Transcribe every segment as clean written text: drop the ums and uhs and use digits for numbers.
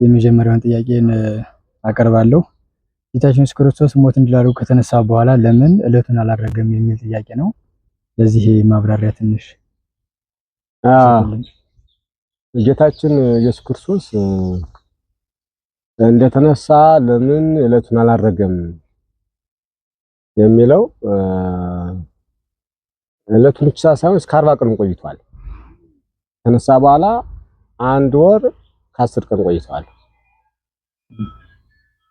የመጀመሪያውን ጥያቄን አቀርባለሁ። ጌታችን ኢየሱስ ክርስቶስ ሞትን ድል አድርጎ ከተነሳ በኋላ ለምን ዕለቱን አላረገም የሚል ጥያቄ ነው። ለዚህ ማብራሪያ ትንሽ ጌታችን ኢየሱስ ክርስቶስ እንደተነሳ ለምን ዕለቱን አላረገም የሚለው ዕለቱን ብቻ ሳይሆን እስከ 40 ቀን ቆይቷል። ተነሳ በኋላ 1 ወር ከ10 ቀን ቆይቷል።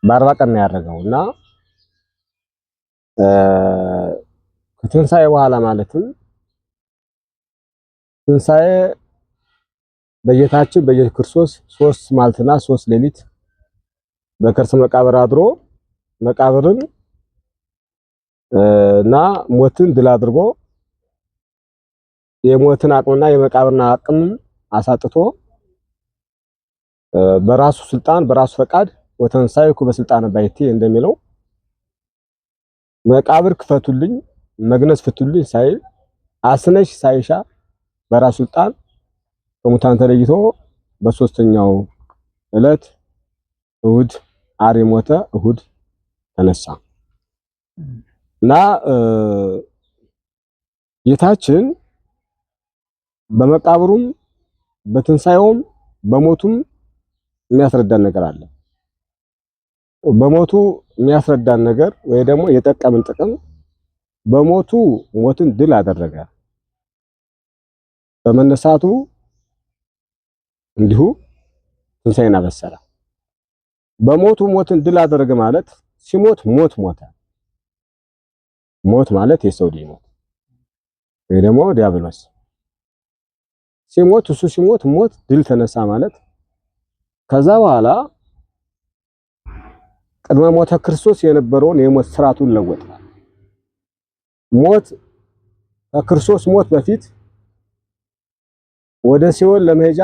በ40 ቀን ነው ያደረገውና ከትንሳኤ በኋላ ማለትም ትንሳኤ በጌታችን በኢየሱስ ክርስቶስ 3 መዓልትና 3 ሌሊት በከርሰ መቃብር አድሮ መቃብርን እና ሞትን ድል አድርጎ የሞትን አቅምና የመቃብርን አቅም አሳጥቶ በራሱ ስልጣን በራሱ ፈቃድ ወተንሳይኩ በስልጣነ ባይቴ እንደሚለው መቃብር ክፈቱልኝ መግነዝ ፍቱልኝ ሳይል አስነሽ ሳይሻ በራሱ ስልጣን ከሙታን ተለይቶ በሶስተኛው ዕለት እሁድ ዓርብ ሞተ፣ እሁድ ተነሳ እና ጌታችን በመቃብሩም በትንሳኤውም በሞቱም የሚያስረዳን ነገር አለ። በሞቱ የሚያስረዳን ነገር ወይ ደግሞ የጠቀምን ጥቅም በሞቱ ሞትን ድል አደረገ፣ በመነሳቱ እንዲሁ ትንሳኤን አበሰረ። በሞቱ ሞትን ድል አደረገ ማለት ሲሞት ሞት ሞተ። ሞት ማለት የሰው ልጅ ሞት ወይ ደግሞ ዲያብሎስ ሲሞት እሱ ሲሞት ሞት ድል ተነሳ ማለት ከዛ በኋላ ቅድመ ሞተ ክርስቶስ የነበረውን የሞት ስርዓቱን ለወጠ። ሞት ከክርስቶስ ሞት በፊት ወደ ሲኦል ለመሄጃ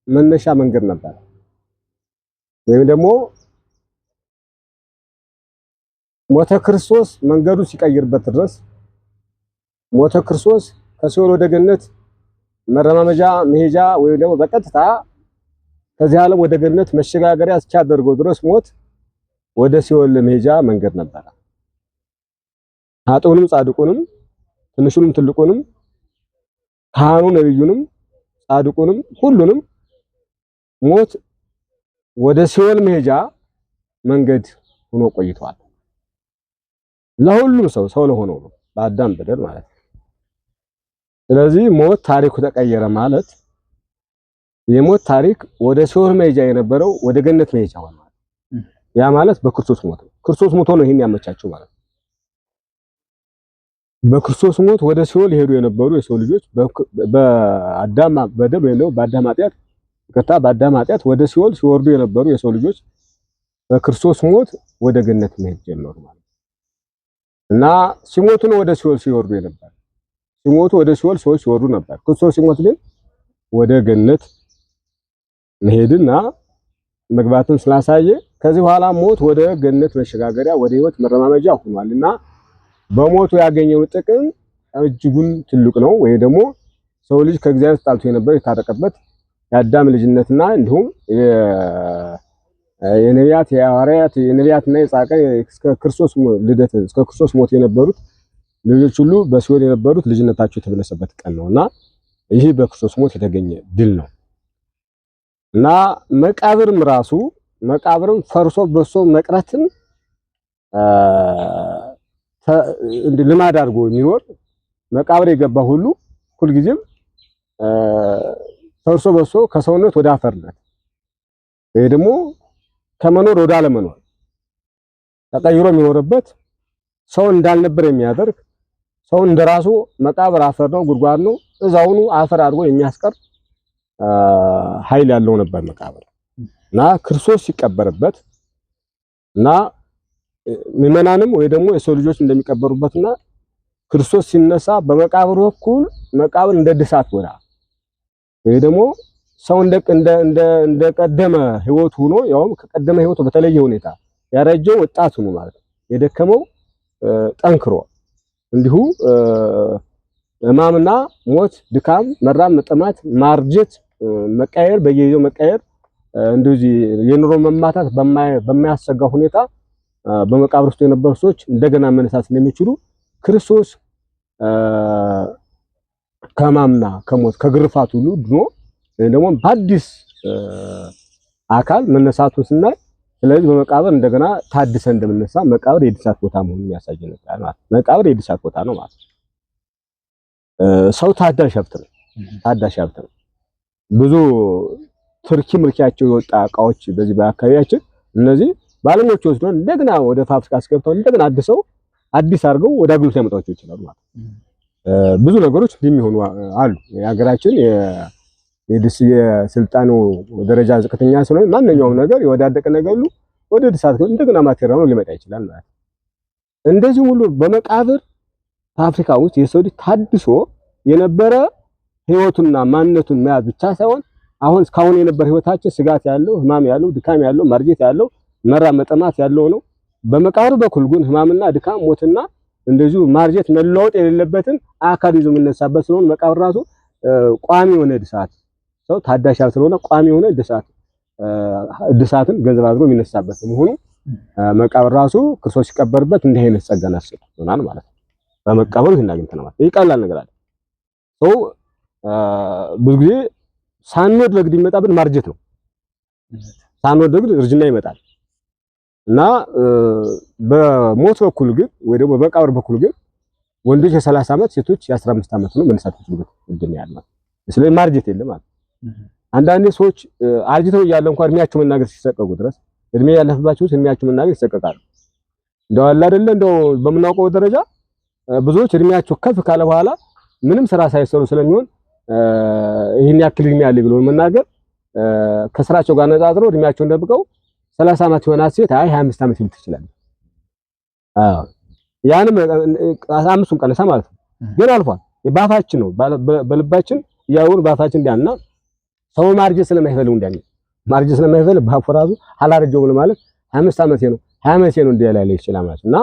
መነሻ መንገድ ነበር። ወይም ደግሞ ሞተ ክርስቶስ መንገዱ ሲቀይርበት ድረስ ሞተ ክርስቶስ ከሲኦል ወደ ገነት መረማመጃ መሄጃ ወይም ደግሞ በቀጥታ ከዚህ ዓለም ወደ ገነት መሸጋገሪያ እስኪያደርገው ድረስ ሞት ወደ ሲኦል ለመሄጃ መንገድ ነበር። ኃጥኡንም ጻድቁንም ትንሹንም ትልቁንም ካህኑ ነብዩንም ጻድቁንም ሁሉንም ሞት ወደ ሲኦል መሄጃ መንገድ ሆኖ ቆይቷል። ለሁሉም ሰው ለሆነው ነው በአዳም በደል ማለት ነው። ስለዚህ ሞት ታሪኩ ተቀየረ ማለት የሞት ታሪክ ወደ ሲኦል መሄጃ የነበረው ወደ ገነት መሄጃ ሆነ። ያ ማለት በክርስቶስ ሞት ነው። ክርስቶስ ሞቶ ነው ይሄን ያመቻቸው ማለት ነው። በክርስቶስ ሞት ወደ ሲኦል ሄዱ የነበሩ የሰው ልጆች በአዳም በደል ወይ ነው በአዳም ኃጢአት ወደ ሲኦል ሲወርዱ የነበሩ የሰው ልጆች በክርስቶስ ሞት ወደ ገነት መሄድ ጀመሩ ማለት ነው። እና ሲሞቱ ነው ወደ ሲኦል ሲወርዱ የነበሩ ሲሞቱ ወደ ሲኦል ሰዎች ሲወርዱ ነበር። ክርስቶስ ሲሞት ግን ወደ ገነት መሄድና መግባትን ስላሳየ ከዚህ በኋላ ሞት ወደ ገነት መሸጋገሪያ ወደ ህይወት መረማመጃ ሆኗልና በሞቱ ያገኘው ጥቅም እጅጉን ትልቅ ነው። ወይ ደግሞ ሰው ልጅ ከእግዚአብሔር ተጣልቶ የነበረ የታረቀበት የአዳም ልጅነትና እንዲሁም የነቢያት የሐዋርያት የነቢያትና የጻድቃን እስከ ክርስቶስ ልደት እስከ ክርስቶስ ሞት የነበሩት ልጆች ሁሉ በሲኦል የነበሩት ልጅነታቸው የተመለሰበት ቀን ነውና ይህ በክርስቶስ ሞት የተገኘ ድል ነው። እና መቃብርም ራሱ መቃብርም ፈርሶ በሶ መቅረትን እንደ ልማድ አድርጎ የሚኖር መቃብር የገባ ሁሉ ሁልጊዜም ፈርሶ በሶ ከሰውነት ወደ አፈርነት ወይ ደግሞ ከመኖር ወደ አለመኖር ተቀይሮ የሚኖርበት ሰው እንዳልነበር የሚያደርግ ሰው እንደራሱ መቃብር አፈር ነው ጉድጓድ ነው እዛውኑ አፈር አድርጎ የሚያስቀር ኃይል ያለው ነበር መቃብር እና ክርስቶስ ሲቀበርበት እና ምእመናንም ወይ ደግሞ የሰው ልጆች እንደሚቀበሩበትና ክርስቶስ ሲነሳ በመቃብር በኩል መቃብር እንደ ድሳት ወራ ወይ ደግሞ ሰው እንደ ቀደመ ህይወት ሆኖ ያውም ከቀደመ ህይወቱ በተለየ ሁኔታ ያረጀው ወጣት ሆኖ ማለት የደከመው ጠንክሮ እንዲሁ ሕማምና ሞት ድካም መራም መጠማት ማርጀት መቀየር በየጊዜው መቀየር እንደዚህ የኑሮ መማታት በማያሰጋ ሁኔታ በመቃብር ውስጥ የነበሩ ሰዎች እንደገና መነሳት እንደሚችሉ ክርስቶስ ከማምና ከሞት ከግርፋት ሁሉ ድኖ ደግሞ በአዲስ አካል መነሳቱን ስናይ ስለዚህ በመቃብር እንደገና ታድሰ እንደምንነሳ መቃብር የእድሳት ቦታ መሆኑን ያሳየ ነገር ማለት መቃብር የእድሳት ቦታ ነው ማለት ሰው ታዳሽ ሀብት ነው። ታዳሽ ሀብት ነው። ብዙ ትርኪ ምርኪያቸው የወጣ እቃዎች በዚህ በአካባቢያችን እነዚህ ባለሞች ወስደው እንደገና ወደ ፋብሪካ አስገብተው እንደገና አድሰው አዲስ አድርገው ወደ አገልግሎት ያመጣቸው ይችላሉ ማለት ብዙ ነገሮች እንደሚሆኑ አሉ። የሀገራችን የስልጣኑ ደረጃ ዝቅተኛ ስለሆነ ማንኛውም ነገር የወዳደቀ ነገር ሁሉ ወደ እድሳት እንደገና ማቴሪያል ነው ሊመጣ ይችላል ማለት እንደዚህ ሁሉ በመቃብር ፋብሪካ ውስጥ የሰው ልጅ ታድሶ የነበረ ህይወቱና ማንነቱን መያዝ ብቻ ሳይሆን አሁን እስካሁን የነበረ ህይወታችን ስጋት ያለው ህማም ያለው ድካም ያለው ማርጀት ያለው መራብ መጠማት ያለው ነው። በመቃብር በኩል ግን ህማምና ድካም ሞትና እንደዚሁ ማርጀት መለወጥ የሌለበትን አካል ይዞ የሚነሳበት ስለሆነ መቃብር ራሱ ቋሚ የሆነ እድሳት ሰው ታዳሽ ስለሆነ ቋሚ የሆነ እድሳትን ገንዘብ አድርጎ የሚነሳበት መሆኑ መቃብር ራሱ ክርስቶስ ሲቀበርበት እንዲህ አይነት ጸጋን አሰጥቶናል ማለት ነው። በመቃብር ይሄን አግኝተናል ማለት ይቀላል ነገር አለ ሰው ብዙ ጊዜ ሳንወድ በግድ ይመጣብን ማርጀት ነው። ሳንወድ በግድ እርጅና ይመጣል እና በሞት በኩል ግን ወይ ደግሞ በመቃብር በኩል ግን ወንዶች የ30 ዓመት ሴቶች የ15 ዓመት ነው መነሳት ይችላሉ እድል ያለው ስለዚህ ማርጀት የለም ማለት አንዳንዴ ሰዎች አርጅተው እያለ እንኳን እድሜያቸው መናገር ሲሰቀቁ ድረስ እድሜ ያለፈባቸው እድሜያቸው መናገር ይሰቀቃሉ። እንደው አለ አይደለ እንደው በምናውቀው ደረጃ ብዙዎች እድሜያቸው ከፍ ካለ በኋላ ምንም ስራ ሳይሰሩ ስለሚሆን ይሄን ያክል እድሜ ያለ ብሎ መናገር ከስራቸው ጋር ነጻጽረው እድሜያቸውን ደብቀው 30 ዓመት የሆነ ሴት 25 ዓመት ልትል ትችላለች። ያንም 15ን ቀነሳ ማለት ነው። ግን አልፏል ባፋችን ነው በልባችን ያውን ባፋችን እንዲያና ሰው ማርጀት ስለማይፈልግ እንዲያኛ ማርጀት ስለማይፈልግ ባፉ ራሱ አላረጀውም ማለት 25 ዓመቴ ነው 20 ዓመቴ ነው እንዲያላለ ይችላል ማለት እና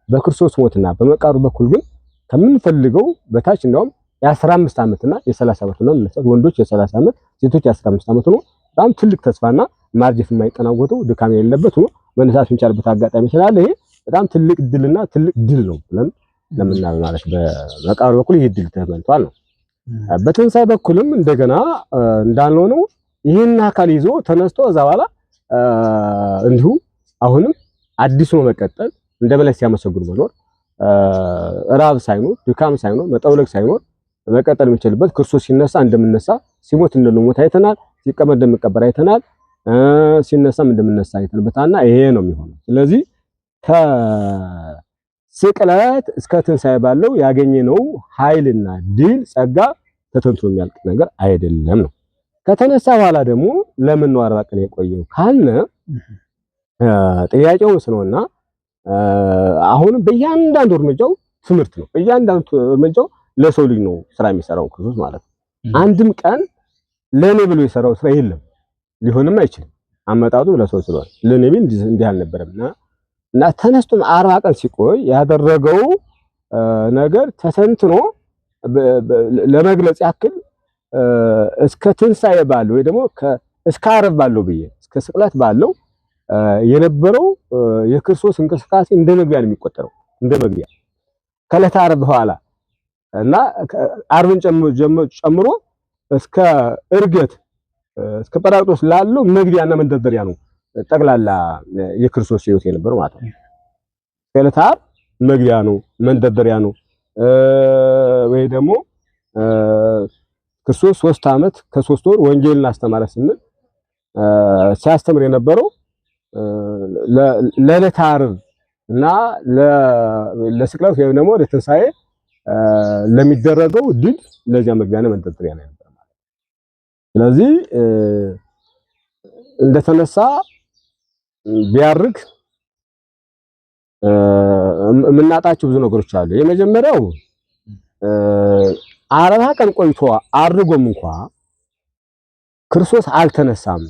በክርስቶስ ሞትና በመቃብሩ በኩል ግን ከምንፈልገው በታች እንደውም የ15 ዓመትና የ30 ዓመት ነው ማለት ወንዶች የ30 ዓመት ሴቶች የ15 ዓመት ነው በጣም ትልቅ ተስፋና ማርጀት የማይጠናወተው ድካም የሌለበት ነው መነሳት እንቻልበት አጋጣሚ ስላለ ይሄ በጣም ትልቅ ድልና ትልቅ ድል ነው ብለን ለምናምን ማለት በመቃብሩ በኩል ይሄ ድል ተመንቷል ነው። በትንሳኤ በኩልም እንደገና እንዳልነው ነው ይሄን አካል ይዞ ተነስቶ እዛ በኋላ እንዲሁ አሁንም አዲስ ነው መቀጠል እንደበለስ ሲያመሰግዱ መኖር ራብ ሳይኖር ድካም ሳይኖር መጠውለግ ሳይኖር መቀጠል የሚችልበት ክርስቶስ ሲነሳ እንደምንነሳ ሲሞት እንደምንሞት አይተናል። ሲቀመጥ እንደምንቀበር አይተናል። ሲነሳም እንደምንነሳ አይተንበታልና ይሄ ነው የሚሆነው። ስለዚህ ከስቅለት እስከ ትንሳኤ ባለው ያገኘነው ኃይልና ድል ጸጋ ተተንትኖ የሚያልቅ ነገር አይደለም ነው። ከተነሳ በኋላ ደግሞ ለምን ነው 40 ቀን የቆየው ካልነ ጥያቄው ስለሆነና አሁንም በእያንዳንዱ እርምጃው ትምህርት ነው። በእያንዳንዱ እርምጃው ለሰው ልጅ ነው ስራ የሚሰራው ክርስቶስ ማለት ነው። አንድም ቀን ለኔ ብሎ የሰራው ስራ የለም ሊሆንም አይችልም። አመጣጡ ለሰው ስለሆነ ለኔ ቢል እንዲህ አልነበረምና እና ተነስቶም 40 ቀን ሲቆይ ያደረገው ነገር ተሰንትኖ ለመግለጽ ያክል እስከ ትንሳኤ ባለው ወይ ደግሞ እስከ ዓርብ ባለው ብዬ እስከ ስቅለት ባለው የነበረው የክርስቶስ እንቅስቃሴ እንደ መግቢያ ነው የሚቆጠረው እንደ መግቢያ ከዕለተ ዓርብ በኋላ እና ዓርብን ጨምሮ እስከ ዕርገት እስከ ጰራቅሊጦስ ላለው መግቢያና መንደርደሪያ ነው ጠቅላላ የክርስቶስ ሕይወት የነበረው ማለት ነው። ከዕለተ ዓርብ መግቢያ ነው መንደርደሪያ ነው ወይ ደግሞ ክርስቶስ 3 ዓመት ከ3 ወር ወንጌልን አስተማረ ስንል ሲያስተምር የነበረው ለዕለተ ዓርብ እና ለስቅለት ወይም ደግሞ ለትንሳኤ ለሚደረገው ድል ለዚያ መግቢያና መንደርደሪያ ነው ነበር ማለት። ስለዚህ እንደተነሳ ቢያርግ የምናጣቸው ብዙ ነገሮች አሉ። የመጀመሪያው 40 ቀን ቆይቶ አርጎም እንኳን ክርስቶስ አልተነሳም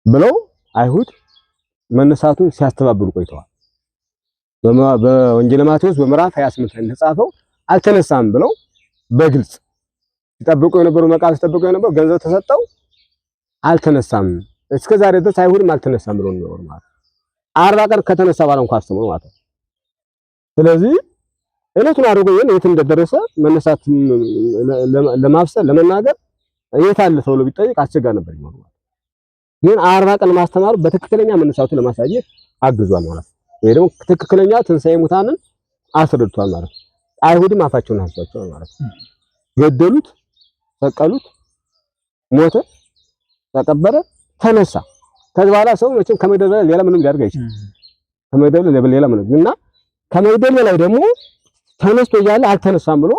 ብለው አይሁድ መነሳቱን ሲያስተባብሉ ቆይተዋል። በወንጌል ማቴዎስ በምዕራፍ 28 ላይ እንደተጻፈው አልተነሳም ብለው በግልጽ ሲጠብቁ የነበሩ መቃብር ሲጠብቁ የነበሩ ገንዘብ ተሰጠው አልተነሳም። እስከ ዛሬ ድረስ አይሁድም አልተነሳም ብሎ ነው ማለት 40 ቀን ከተነሳ በኋላ እንኳን አስተምሮ ማለት ነው። ስለዚህ እለቱን አድርጎ የት እንደደረሰ መነሳት ለማፍሰል ለመናገር የት አለ ተብሎ ቢጠይቅ አስቸጋሪ ነበር ይሆናል። ግን 40 ቀን ማስተማሩ በትክክለኛ መነሳቱን ለማሳየት አግዟል ማለት ነው። ወይ ደግሞ ትክክለኛ ትንሣኤ ሙታንን አስረድቷል ማለት ነው። አይሁድም አፋቸውን አስቷቸዋል ማለት ነው። ገደሉት፣ ሰቀሉት፣ ሞተ፣ ተቀበረ፣ ተነሳ። ከዚህ በኋላ ሰው መቼም ከመግደል በላይ ሌላ ምንም ሊያደርግ አይችልም። ከመግደል ሌላ ምንም እና ከመግደል በላይ ደግሞ ተነስቶ እያለ አልተነሳም ብሎ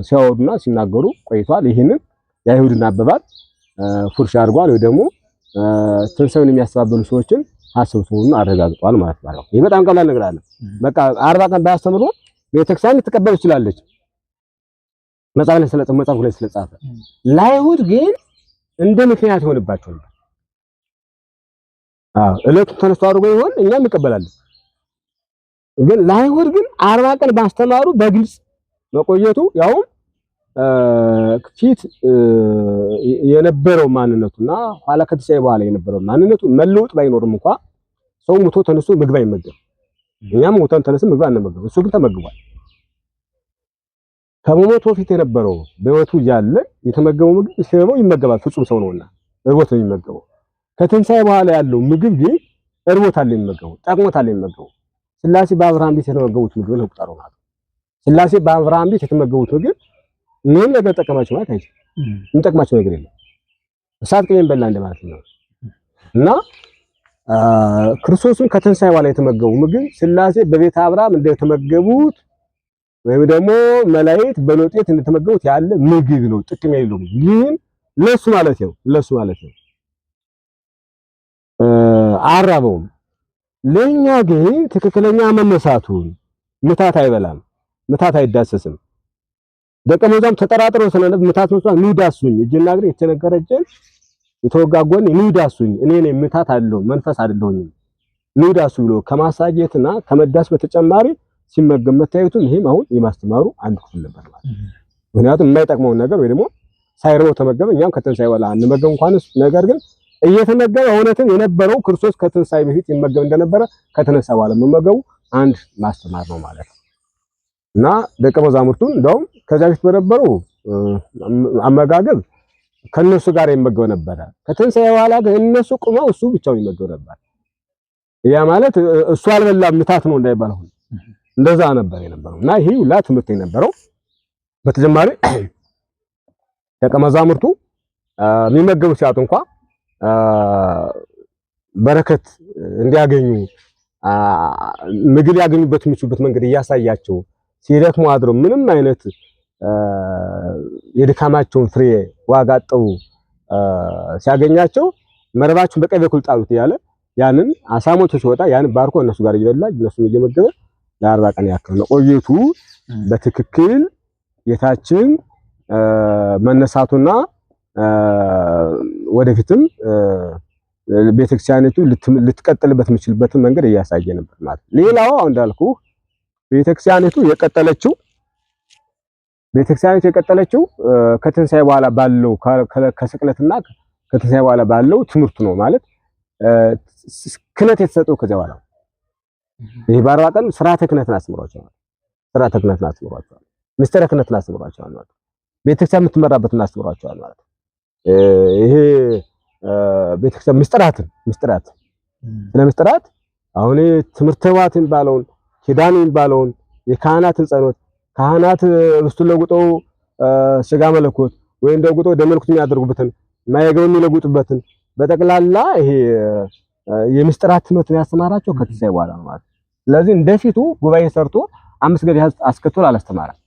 ሲያወሩና ሲናገሩ ቆይቷል። ይህንን የአይሁድን አባባል ፉርሽ አድርጓል ወይ ደግሞ ትንሣኤውን የሚያስተባበሉ ሰዎችን ሐሰቱን አረጋግጧል ማለት ነው። ይሄ በጣም ቀላል ነገር አለ። በቃ 40 ቀን ባያስተምሩ ቤተክርስቲያን ልትቀበል ትችላለች። መጽሐፍ ላይ ስለጻፈ ለአይሁድ ግን እንደ ምክንያት ይሆንባቸው ነበር። እለቱን ተነስቶ አድርጎ ይሆን እኛም እንቀበላለን። ግን ለአይሁድ ግን 40 ቀን ባስተማሩ በግልጽ መቆየቱ ያው ፊት የነበረው ማንነቱና ኋላ ከትንሣኤ በኋላ የነበረው ማንነቱ መለወጥ ባይኖርም እንኳን ሰው ሙቶ ተነስቶ ምግብ አይመገብ። እኛም ሞተን ተነስቶ ምግብ አንመገብ። እሱ ግን ተመግቧል። ከሞቱ በፊት የነበረው በህይወቱ እያለ የተመገበው ምግብ ሲርበው ይመገባል። ፍጹም ሰው ነውና እርቦት ነው የሚመገበው። ከትንሣኤ በኋላ ያለው ምግብ ግን እርቦታል የሚመገበው፣ ጠቅሞታል የሚመገበው። ሥላሴ በአብርሃም ቤት የተመገቡት ምግብ ነው ቁጠረው ማለት። ሥላሴ በአብርሃም ቤት የተመገቡት ምግብ ምን ነገር ጠቀማቸው ማለት አይደለም። የሚጠቅማቸው ነገር የለም። እሳት ቅቤን በላ እንደማለት ነው። እና ክርስቶስን ከትንሣኤ በኋላ የተመገቡ ምግብ ሥላሴ በቤተ አብርሃም እንደተመገቡት ወይም ደግሞ መላእክት በሎጤት እንደተመገቡት ያለ ምግብ ነው። ጥቅም የለውም። ግን ለሱ ማለት ነው አራበውም። ለኛ ግን ትክክለኛ መነሳቱን ምታት አይበላም፣ ምታት አይዳሰስም። ደቀ መዛሙርቱ ተጠራጥረው ስለነበር ምታት መስዋዕት ንዳሱኝ፣ እጅና እግሬ የተቸነከረ እጄን የተወጋ ጎን ንዳሱኝ፣ እኔ ነኝ ምታት አለው መንፈስ አይደለሁም ንዳሱ ብሎ ከማሳየትና ከመዳስ በተጨማሪ ሲመገብ መታየቱን ይሄም አሁን የማስተማሩ አንድ ክፍል ነበር ማለት ነው። ምክንያቱም የማይጠቅመውን ነገር ወይ ደግሞ ሳይርበው ተመገበ። እኛም ከትንሣኤ በኋላ አንመገብ እንኳንስ ነገር ግን እየተመገበ እውነትም የነበረው ክርስቶስ ከትንሣኤ በፊት ይመገብ እንደነበረ ከተነሳ በኋላ መመገቡ አንድ ማስተማር ነው ማለት ነው። እና ደቀ መዛሙርቱን እንደውም ከዚያ በፊት በነበረው አመጋገብ ከነሱ ጋር ይመገብ ነበር። ከትንሣኤ በኋላ ግን እነሱ ቁመው እሱ ብቻውን ይመገብ ነበር። ያ ማለት እሱ አልበላም ምታት ነው እንዳይባል አሁን እንደዛ ነበር የነበረው። እና ይሄ ሁላ ትምህርት የነበረው በተጨማሪ ደቀ መዛሙርቱ የሚመገቡ ሲያጡ እንኳን በረከት እንዲያገኙ ምግብ ያገኙበት የሚችሉበት መንገድ እያሳያቸው ሲደክሙ አድረው ምንም አይነት የድካማቸውን ፍሬ ዋጋ አጠው ሲያገኛቸው መረባችሁን በቀኝ በኩል ጣሉት እያለ ያንን አሳሞቹ ሲወጣ ያን ባርኮ እነሱ ጋር እየበላ እነሱን እየመገበ ለ40 ቀን ያክል ነው ቆይቱ። በትክክል ጌታችን መነሳቱና ወደፊትም ቤተክርስቲያኒቱ ልትቀጥልበት የምችልበትን መንገድ እያሳየ ነበር ማለት ነው። ሌላው አሁን እንዳልኩ ቤተክርስቲያኒቱ የቀጠለችው ከትንሣኤ በኋላ ባለው ከስቅለትና ከትንሣኤ በኋላ ባለው ትምህርቱ ነው ማለት ክህነት የተሰጠው ከዚያ በኋላ ይሄ በ40 ቀን ስርዓተ ክህነትን አስተምሯቸዋል። ምስጢረ ክህነትን አስተምሯቸዋል ማለት ነው። ቤተክርስቲያን የምትመራበትን አስተምሯቸዋል ማለት ነው። ይሄ ቤተክርስቲያን ምስጢራት ስለ ምስጢራት አሁን ትምህርተ ኅቡዓት የሚባለውን ኪዳን የሚባለውን የካህናትን ጸሎት ካህናት ርስቱን ለውጠው ስጋ መለኮት ወይም ለውጠው ደመ መለኮት የሚያደርጉበትን ማየገው የሚለውጡበትን በጠቅላላ ይሄ የምስጢራት ትምህርትን ያስተማራቸው ከትንሣኤ በኋላ ነው ማለት። ስለዚህ እንደፊቱ ጉባኤ ሰርቶ 5 ገድ አስከትሎ አላስተማራም።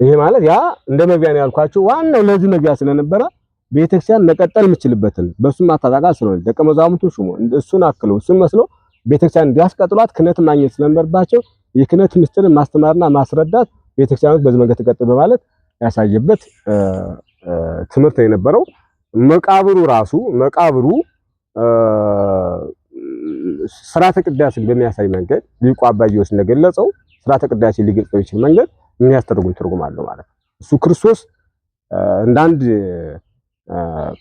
ይሄ ማለት ያ እንደ መግቢያ ነው ያልኳችሁ። ዋናው ለዚህ መግቢያ ስለነበረ ቤተክርስቲያን መቀጠል የምችልበትን በሱም ማታጣቃ ስለሆነ ደቀ መዛሙርቱ ሹሞ እሱን አክሎ እሱን መስሎ ቤተክርስቲያን እንዲያስቀጥሏት ክህነት ማግኘት ስለነበረባቸው የክህነት ምስጢርን ማስተማርና ማስረዳት ቤተክርስቲያኖች በዚህ መንገድ ተቀጥል በማለት ያሳየበት ትምህርት የነበረው። መቃብሩ ስርዓተ ቅዳሴን በሚያሳይ መንገድ ሊቁ አባ ጊዮርጊስ እንደገለጸው ስርዓተ ቅዳሴን ሊገልጽ በሚችል መንገድ የሚያስተርጉም ትርጉም አለው ማለት ነው። እሱ ክርስቶስ እንዳንድ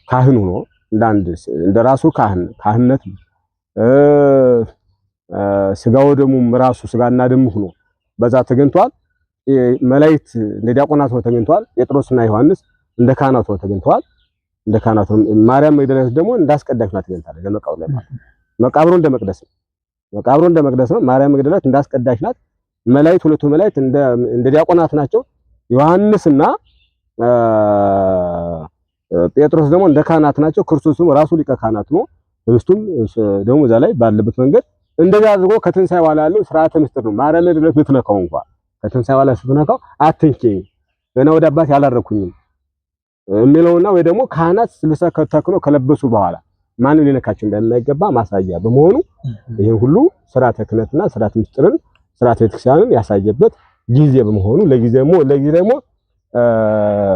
ካህን ሆኖ እንደራሱ ካህንነት ስጋው ደሙም ራሱ ስጋና ደሙ ሆኖ በዛ ተገኝቷል። መላእክት እንደ ዲያቆናት ሆነው ተገኝተዋል። ጴጥሮስና ዮሐንስ እንደ ካህናት ሆነው ተገኝተዋል። እንደ ካህናት ማርያም መግደላዊት ደግሞ እንዳስቀዳሽ ናት ተገኝታለች። ለመቃብሩ ላይ ማለት መቃብሩ እንደ መቅደስ ነው። መቃብሩ እንደ መቅደስ ነው። ማርያም መግደላዊት እንዳስቀዳሽ ናት። መላእክት ሁለቱ መላእክት እንደ ዲያቆናት ናቸው። ዮሐንስና ጴጥሮስ ደግሞ እንደ ካህናት ናቸው። ክርስቶስም ራሱ ሊቀ ካህናት ነው። እሱም ደግሞ እዛ ላይ ባለበት መንገድ እንደዛ አድርጎ ከትንሳኤ በኋላ ያለው ስርዓተ ምስጢር ነው። ማርያም መግደላዊት ብትነካው እንኳን ከትንሳኤ በኋላ ስትነካው አትንኪኝ ገና ወደ አባት ያላረኩኝም የሚለውና ወይ ደግሞ ካህናት ልብሰ ተክህኖ ከለበሱ በኋላ ማንም ሊነካቸው እንደማይገባ ማሳያ በመሆኑ ይሄ ሁሉ ስርዓተ ክህነትና ስርዓተ ምስጢርን ስርዓተ ቤተክርስቲያንን ያሳየበት ጊዜ በመሆኑ ለጊዜ ደግሞ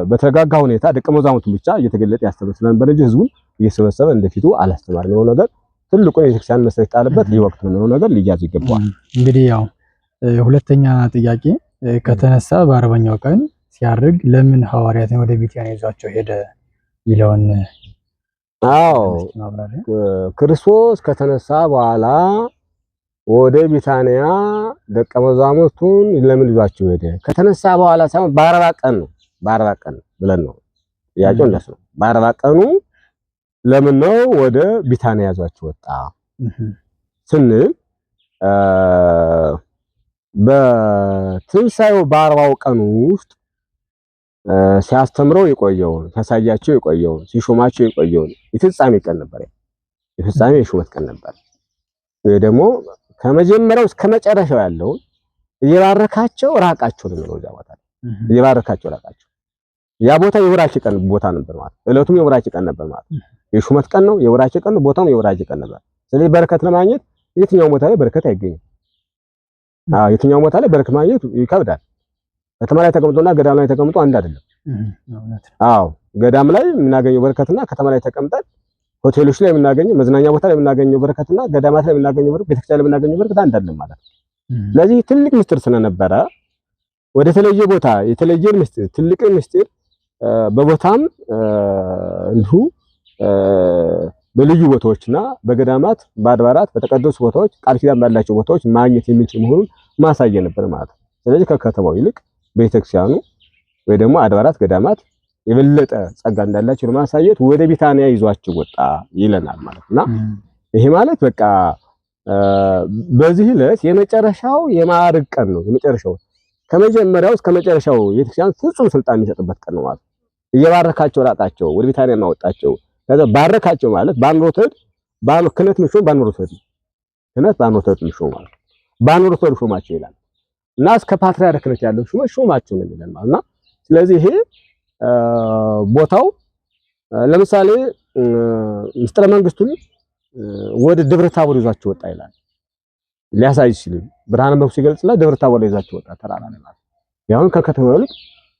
በተረጋጋ ሁኔታ ደቀ መዛሙርቱ ብቻ እየተገለጠ ያስተምር ስለነበር እንጂ ህዝቡን እየሰበሰበ እንደፊቱ አላስተማርም ነው ነገር ትልቁ የቤተክርስቲያን መሰረት ጣለበት ይህ ወቅት ነው ነገር ሊያዝ ይገባዋል። እንግዲህ ያው ሁለተኛ ጥያቄ ከተነሳ በ40ኛው ቀን ሲያርግ ለምን ሐዋርያትን ወደ ቢታንያ ይዟቸው ሄደ ይለውን? አዎ ክርስቶስ ከተነሳ በኋላ ወደ ቢታንያ ደቀ መዛሙርቱን ለምን ይዟቸው ሄደ? ከተነሳ በኋላ ሳይሆን በ40 ቀን ነው። በ40 ቀን ብለን ነው ጥያቄው እንደሱ ነው። በ40 ቀኑ ለምን ነው ወደ ቢታንያ ይዟቸው ወጣ ስንል በትንሳኤው በ40ው ቀን ውስጥ ሲያስተምረው የቆየውን ሲያሳያቸው የቆየውን ሲሾማቸው የቆየውን የፍጻሜ ቀን ነበር። የፍጻሜ የሹመት ቀን ነበር። ወይ ደግሞ ከመጀመሪያው እስከ መጨረሻው ያለውን እየባረካቸው ራቃቸው ነው የሚለው እዚያ ቦታ ላይ እየባረካቸው ራቃቸው። ያ ቦታ የወራጭ ቀን ቦታ ነበር ማለት እለቱም የወራጭ ቀን ነበር ማለት የሹመት ቀን ነው። የወራጭ ቀን ነው። ቦታውም የወራጭ ቀን ነበር። ስለዚህ በረከት ለማግኘት የትኛው ቦታ ላይ በረከት አይገኝም። የትኛው ቦታ ላይ በረከት ማግኘት ይከብዳል። ከተማ ላይ ተቀምጦና ገዳም ላይ ተቀምጦ አንድ አይደለም። ገዳም ላይ የምናገኘው በረከትና ከተማ ላይ ተቀምጠን ሆቴሎች ላይ የምናገኘው መዝናኛ ቦታ ላይ የምናገኘው በረከትና ገዳማት ላይ የምናገኘው በረከት ቤተክርስቲያን ላይ የምናገኘው በረከት አንድ አይደለም ማለት ነው። ስለዚህ ትልቅ ምስጢር ስለነበረ ወደ ተለየ ቦታ የተለየ ምስጢር ትልቅ ምስጢር በቦታም እንዲሁ በልዩ ቦታዎችና በገዳማት በአድባራት በተቀደሱ ቦታዎች ቃል ኪዳን ባላቸው ቦታዎች ማግኘት የሚችል መሆኑን ማሳየ ነበር ማለት ነው። ስለዚህ ከከተማው ይልቅ ቤተክርስቲያኑ ወይ ደግሞ አድባራት ገዳማት የበለጠ ጸጋ እንዳላቸው ለማሳየት ወደ ቢታንያ ይዟቸው ወጣ ይለናል ማለትና ይሄ ማለት በቃ በዚህ ዕለት የመጨረሻው የማዕረግ ቀን ነው። የመጨረሻው ከመጀመሪያው እስከ መጨረሻው ቤተክርስቲያን ፍጹም ስልጣን የሚሰጥበት ቀን ነው ማለት እየባረካቸው ራቃቸው ወደ ቢታንያ ማወጣቸው ከዛ ባረካቸው ማለት ባንሮተድ ክህነት ምሾም ባንሮተድ ክህነት ባንሮተድ ምሾም ማለት ባንሮተድ ሾማቸው ይላል እና እስከ ፓትርያርክነት ያለው ሾማቸው ነው የሚለን ማለትና ስለዚህ ይሄ ቦታው ለምሳሌ ምስጢረ መንግስቱን ወደ ደብረ ታቦር ይዟቸው ወጣ ይላል ሊያሳይ ሲል ብርሃነ መልኩ ሲገልጽላ ደብረ ታቦር ይዟቸው ወጣ ተራራ ላይ ማለት ያው ከከተማው ይልቅ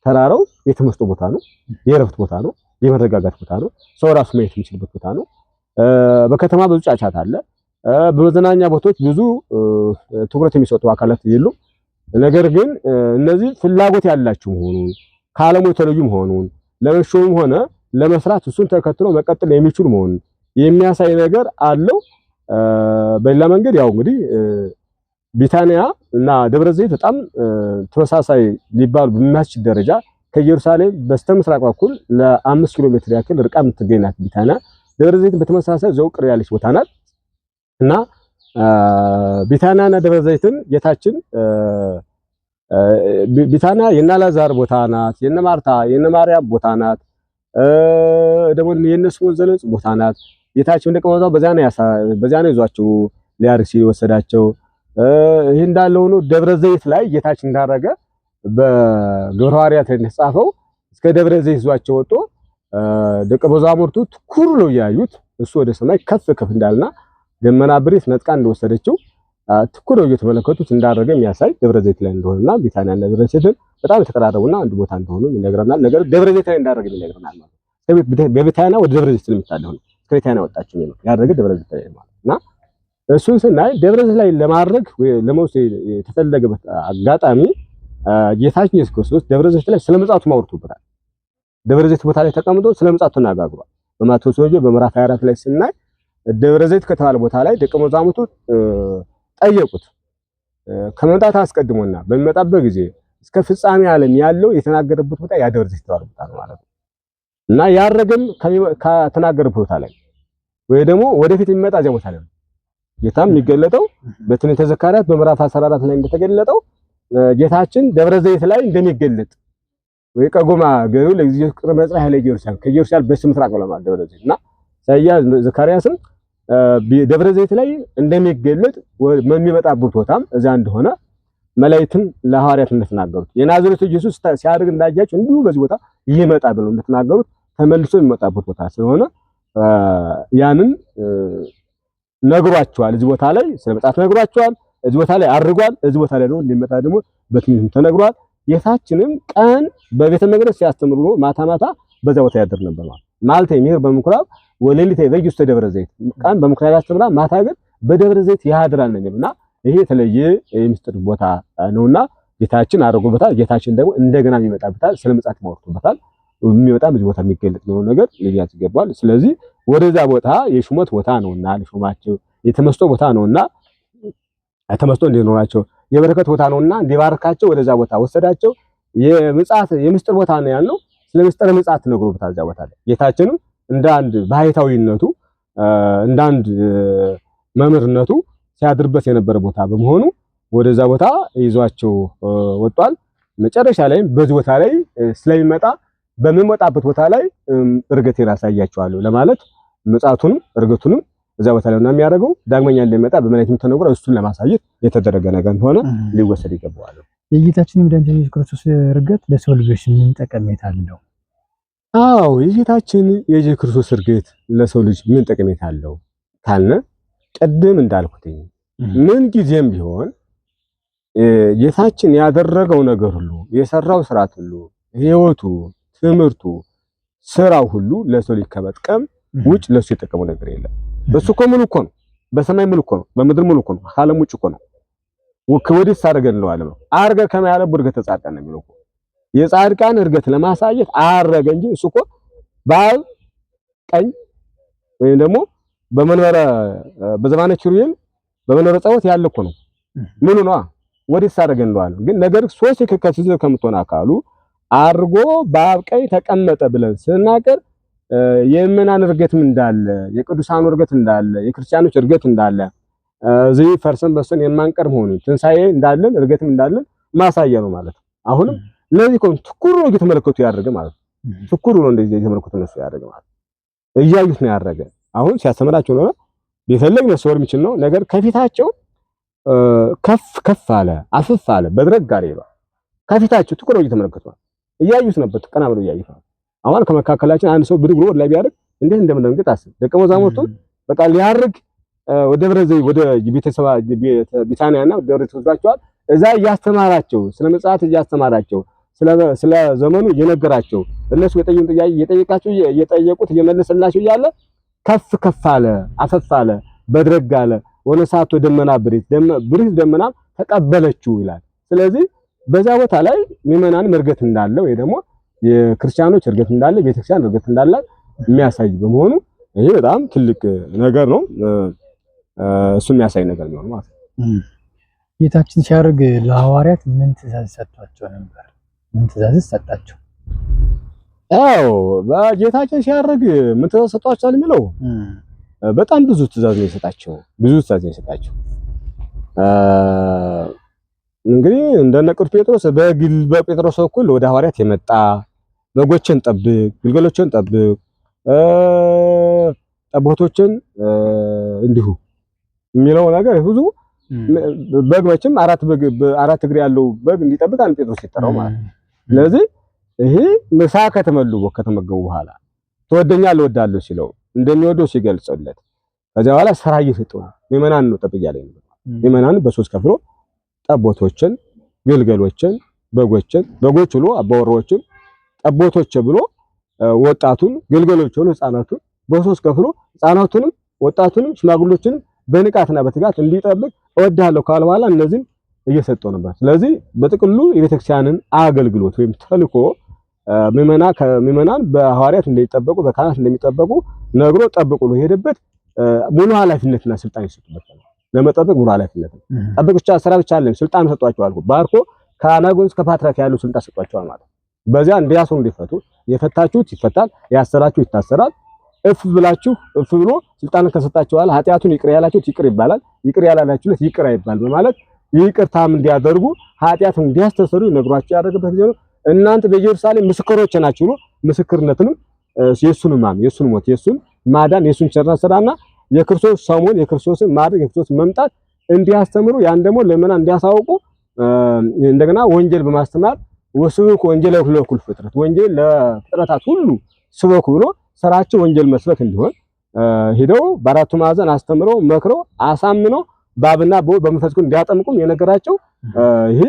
ተራራው የተመስጦ ቦታ ነው፣ የእረፍት ቦታ ነው፣ የመረጋጋት ቦታ ነው፣ ሰው ራሱ ማየት የሚችልበት ቦታ ነው። በከተማ ብዙ ጫጫታ አለ። በመዝናኛ ቦታዎች ብዙ ትኩረት የሚሰጡ አካላት የሉም። ነገር ግን እነዚህ ፍላጎት ያላቸው መሆኑን ከዓለሙ የተለዩ መሆኑን ለመሾም ሆነ ለመስራት እሱን ተከትሎ መቀጠል የሚችሉ መሆኑን የሚያሳይ ነገር አለው። በሌላ መንገድ ያው እንግዲህ ቢታንያ እና ደብረ ዘይት በጣም ተመሳሳይ ሊባሉ በሚያስችል ደረጃ ከኢየሩሳሌም በስተምስራቅ በኩል ለ5 ኪሎ ሜትር ያክል ርቃ የምትገኝ ናት ቢታንያ። ደብረ ዘይት በተመሳሳይ ዘውቅር ያለች ቦታ ናት እና ቢታንያና ደብረ ዘይትን ጌታችን ቢታንያ የእነ አልዓዛር ቦታ ናት፣ የእነ ማርታ የእነ ማርያም ቦታ ናት፣ ደግሞ የእነ ስምዖን ዘለምጽ ቦታ ናት። ጌታችን ደቀ መዛሙርቱ በዚያ ነው ይዟቸው ሊያርግ ሲወሰዳቸው። ይሄ እንዳለ ሆኖ ደብረ ዘይት ላይ ጌታችን እንዳረገ በግብረ ሐዋርያት ላይ የተጻፈው እስከ ደብረ ዘይት ይዟቸው ወጥቶ ደቀ መዛሙርቱ ትኩር ነው ያዩት እሱ ወደ ሰማይ ከፍ ከፍ እንዳልና ደመና ብሬት ነጥቃ እንደወሰደችው ትኩር ነው እየተመለከቱት እንዳረገ የሚያሳይ ደብረ ዘይት ላይ እንደሆነና ቢታንያና ደብረ ዘይት በጣም የተቀራረቡና አንድ ቦታ እንደሆኑ ይነግረናል። ነገር ደብረ ዘይት ላይ እንዳረገ ይነግረናል ማለት ነው። በቢታንያ ወደ ደብረ ዘይት ስለሚታደው ነው ከቢታንያ ወጣችሁ ነው ያደረገ ደብረ ዘይት ላይ ማለት እና እሱን ስናይ ደብረ ዘይት ላይ ለማድረግ ለመውሰድ የተፈለገበት አጋጣሚ ጌታችን ኢየሱስ ክርስቶስ ደብረ ዘይት ላይ ስለመጻቱ ማውርቶበታል። ደብረ ዘይት ቦታ ላይ ተቀምጦ ስለ ምጽአቱ ተነጋግሯል። በማቴዎስ ወንጌል በምዕራፍ 24 ላይ ስናይ ደብረ ዘይት ከተባለ ቦታ ላይ ደቀ መዛሙርቱ ጠየቁት። ከመምጣት አስቀድሞና በሚመጣበት ጊዜ እስከ ፍጻሜ ዓለም ያለው የተናገረበት ቦታ ያ ደብረ ዘይት ተባለ ቦታ ነው ማለት ነው። እና ያረገም ከተናገረበት ቦታ ላይ ወይ ደግሞ ወደፊት የሚመጣ እዚያ ቦታ ላይ ጌታም የሚገለጠው በትንቢተ ዘካርያስ በምዕራፍ 14 ላይ እንደተገለጠው ጌታችን ደብረ ዘይት ላይ እንደሚገለጥ ወይ ቀጎማ ገሩ ለግዚኦ ቅድመ ጽራህ ላይ ኢየሩሳሌም ከኢየሩሳሌም በስምራቅ ለማለት ደብረ ዘይት እና ኢሳይያስ ዘካርያስም ደብረ ዘይት ላይ እንደሚገለጥ የሚመጣበት ቦታም እዛ እንደሆነ መላእክትም ለሐዋርያት እንደተናገሩት የናዝሬቱ ኢየሱስ ሲያድግ እንዳያቸው እንዲሁ በዚህ ቦታ ይመጣ ብለው እንደተናገሩት ተመልሶ የሚመጣበት ቦታ ስለሆነ ያንን ነግሯቸዋል። እዚህ ቦታ ላይ ስለመጣት ነግሯቸዋል። እዚህ ቦታ ላይ አድርጓል። እዚህ ቦታ ላይ ነው እንደሚመጣ ደግሞ በትንቢት ተነግሯል። ጌታችንም ቀን በቤተ መቅደስ ሲያስተምር ነው ማታ ማታ በዛ ቦታ ያድር ነበር ማለት ማልተ የሚሄድ በምኩራብ ወሌሊት በጊዮስ ደብረ ዘይት ቀን በምኩራብ ያስተምራል፣ ማታ ግን በደብረ ዘይት ያድራል ነው የሚሉና ይሄ የተለየ የምስጢር ቦታ ነውና ጌታችን አድርጎበታል። ጌታችን ደግሞ እንደገና ይመጣበታል። ስለመጻት ማወርቶበታል። የሚመጣ በዚህ ቦታ የሚገለጥ ነው ነገር ሊያዝ ይገባል። ስለዚህ ወደዛ ቦታ የሹመት ቦታ ነውና ለሹማቸው የተመስጦ ቦታ ነውና ተመስጦ እንዲኖራቸው የበረከት ቦታ ነውና እንዲባርካቸው ወደዛ ቦታ ወሰዳቸው። የምስጢር ቦታ ነው ያለው። ስለ ምስጢረ ምጽአት ነግሮበታል። እዛ ቦታ ላይ ጌታችንም እንደ አንድ ባህታዊነቱ እንደ አንድ መምህርነቱ ሲያድርበት የነበረ ቦታ በመሆኑ ወደዛ ቦታ ይዟቸው ወጧል። መጨረሻ ላይ በዚህ ቦታ ላይ ስለሚመጣ በሚመጣበት ቦታ ላይ እርገቴን አሳያቸዋለሁ ለማለት ምጽአቱንም እርገቱንም እዛ ቦታ ላይ ነው የሚያደርገው። ዳግመኛ እንደሚመጣ በመላእክት ተነግሮ እሱን ለማሳየት የተደረገ ነገር እንደሆነ ሊወሰድ ይገባዋል። የጌታችን የመድኃኒታችን ኢየሱስ ክርስቶስ እርገት ለሰው ልጆች ምን ጠቀሜታ አለው? አዎ የጌታችን የኢየሱስ ክርስቶስ እርገት ለሰው ልጅ ምን ጠቀሜታ አለው ካልነ ቀደም እንዳልኩት ምን ጊዜም ቢሆን ጌታችን ያደረገው ነገር ሁሉ የሰራው ስራት ሁሉ ህይወቱ፣ ትምህርቱ፣ ስራው ሁሉ ለሰው ልጅ ከመጥቀም ውጭ ለሱ የጠቀመው ነገር የለም። በሱ እኮ ሙሉ እኮ ነው። በሰማይ ሙሉ እኮ ነው። በምድር ሙሉ እኮ ነው። ከዓለም ውጭ እኮ ነው። ወከወዲስ አረገን ነው ዓለም አርገ ከመያለ ቡርገ ተጻድቃን ነው የሚለው እኮ የጻድቃን እርገት ለማሳየት አረገ እንጂ እሱ እኮ በአብ ቀኝ ወይም ደግሞ በመንበረ በዘማነ ኪሩቤል በመንበረ ጸባዖት ያለ እኮ ነው። ሙሉ ነው። ወዲስ አረገን ነው ዓለም ግን ነገር ሶስት ከከፍዘ ከምትሆን አካሉ አርጎ በአብ ቀኝ ተቀመጠ ብለን ስናቀር የምእመናን እርገትም እንዳለ የቅዱሳን እርገት እንዳለ የክርስቲያኖች እርገት እንዳለ እዚህ ፈርሰን በሰን የማንቀር መሆኑን ትንሳኤ እንዳለን እርገትም እንዳለን ማሳያ ነው ማለት ነው። አሁንም ለዚህ ኮን ትኩሩ ነው እየተመለከቱ ያደረገ ማለት ነው። ትኩሩ ነው እንደዚህ እየተመለከቱ ነው ያደረገ ማለት እያዩት ነው ያደረገ። አሁን ሲያስተምራቸው ነው ቢፈልግ መሰወር የሚችል ነው ነገር ከፊታቸው ከፍ ከፍ አለ አፍፍ አለ በድረግ ጋር ይሏል። ከፊታቸው ትኩሩ ነው እየተመለከቱ እያዩት ነበር። ቀና ብለው እያዩት ነው። አሁን ከመካከላችን አንድ ሰው ብድግ ብሎ ወደ ላይ ቢያርግ እንዴት እንደምንደንግጥ አስብ። ደቀ መዛሙርቱ በቃ ሊያርግ ወደ ደብረ ዘይት ወደ ቤተሰባ ቢታንያና ወደ ደብረ ዘይት እዛ እያስተማራቸው ስለ ምጽአት እያስተማራቸው ስለ ዘመኑ እየነገራቸው እነሱ የጠየቁት ጥያቄ እየጠየቃቸው እየጠየቁት እየመለሰላቸው እያለ ከፍ ከፍ አለ አፈፍ አለ በድረግ አለ ወነሳቶ ደመና ብሪት ደመና ተቀበለችው ይላል። ስለዚህ በዛ ቦታ ላይ ምእመናን እርገት እንዳለ ወይ ደግሞ የክርስቲያኖች እርገት እንዳለ ቤተክርስቲያን እርገት እንዳለ የሚያሳይ በመሆኑ ይሄ በጣም ትልቅ ነገር ነው። እሱ የሚያሳይ ነገር ነው ማለት ነው። ጌታችን ሲያርግ ለሐዋርያት ምን ትእዛዝ ሰጥቷቸው ነበር? ምን ትእዛዝ ሰጣቸው? አዎ በጌታችን ሲያርግ ምን ትእዛዝ ሰጥቷቸው የሚለው በጣም ብዙ ትእዛዝ ነው የሰጣቸው። ብዙ ትእዛዝ ነው የሰጣቸው። እንግዲህ እንደነ ቅዱስ ጴጥሮስ በጴጥሮስ በኩል ወደ ሐዋርያት የመጣ በጎችን ጠብቅ፣ ግልገሎችን ጠብቅ፣ ጠቦቶችን እንዲሁ የሚለው ነገር ብዙ በግ መቼም አራት እግር ያለው በግ እንዲጠብቅ አንድ ጴጥሮስ ይጠራው ማለት ነው። ስለዚህ ይሄ ምሳ ከተመገቡ በኋላ ትወደኛለህ እወዳለሁ ሲለው እንደሚወደው ሲገልጽለት ከዚያ በኋላ ስራ እየሰጠው ምእመናን ነው ጠብቅ ያለኝ ነው። ምእመናን በሶስት ከፍሎ ጠቦቶችን፣ ግልገሎችን፣ በጎች ብሎ አባወራዎችን፣ ጠቦቶች ብሎ ወጣቱን፣ ግልገሎች ብሎ ህፃናቱን በሶስት ከፍሎ ህፃናቱንም ወጣቱንም ሽማግሎችንም በንቃትና በትጋት እንዲጠብቅ እወዳለሁ ካለ በኋላ እነዚህን እየሰጠው ነበር። ስለዚህ በጥቅሉ የቤተክርስቲያንን አገልግሎት ወይም ተልእኮ ምዕመናን በሐዋርያት እንደሚጠበቁ በካህናት እንደሚጠበቁ ነግሮ ጠብቁ ነው የሄደበት። ሙሉ ኃላፊነትና ስልጣን ይሰጡበት ነው። ለመጠበቅ ሙሉ ኃላፊነት ነው። ጠብቅ ብቻ ስራ ብቻ አይደለም፣ ስልጣን ሰጧቸዋል። ባርኮ ከአናጉንስ እስከ ፓትርያርክ ያለው ስልጣን ሰጧቸዋል ማለት ነው። በዚያ እንዲያስሩ እንዲፈቱ፣ የፈታችሁት ይፈታል፣ ያሰራችሁ ይታሰራል። እፍ ብሎ ስልጣን ከሰጣቸዋል። ኃጢአቱን ይቅር ያላችሁት ይቅር ይባላል፣ ይቅር ያላላችሁት ይቅር አይባል በማለት ይቅርታም እንዲያደርጉ ኃጢአቱን እንዲያስተሰሩ ይነግሯቸው ያደረገበት ጊዜ ነው። እናንተ በኢየሩሳሌም ምስክሮች ናችሁ ብሎ ምስክርነትንም የሱን ሞት የሱን ማዳን የሱን ቸርነት ስራና የክርስቶስ ሰሞን የክርስቶስን ማዳን የክርስቶስን መምጣት እንዲያስተምሩ ያን ደግሞ ለምእመናን እንዲያሳውቁ እንደገና ወንጌል በማስተማር ወስብኩ ወንጌል ለኩል ፍጥረት ወንጌል ለፍጥረታት ሁሉ ስበኩ ብሎ ስራቸው ወንጌል መስበክ እንዲሆን ሄደው በአራቱ ማዕዘን አስተምረው መክረው አሳምነው በአብና በወልድ በመንፈስ ቅዱስ እንዲያጠምቁም የነገራቸው ይሄ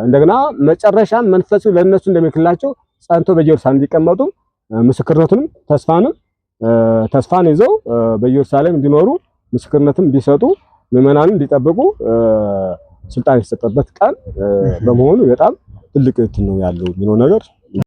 እንደገና መጨረሻም መንፈስ ለነሱ እንደሚልክላቸው ጸንቶ በኢየሩሳሌም እንዲቀመጡ ምስክርነቱንም ተስፋን ይዘው በኢየሩሳሌም እንዲኖሩ ምስክርነትም እንዲሰጡ ምዕመናንን እንዲጠብቁ ስልጣን የተሰጠበት ቀን በመሆኑ በጣም ትልቅ እንትን ነው ያለው የሚለው ነገር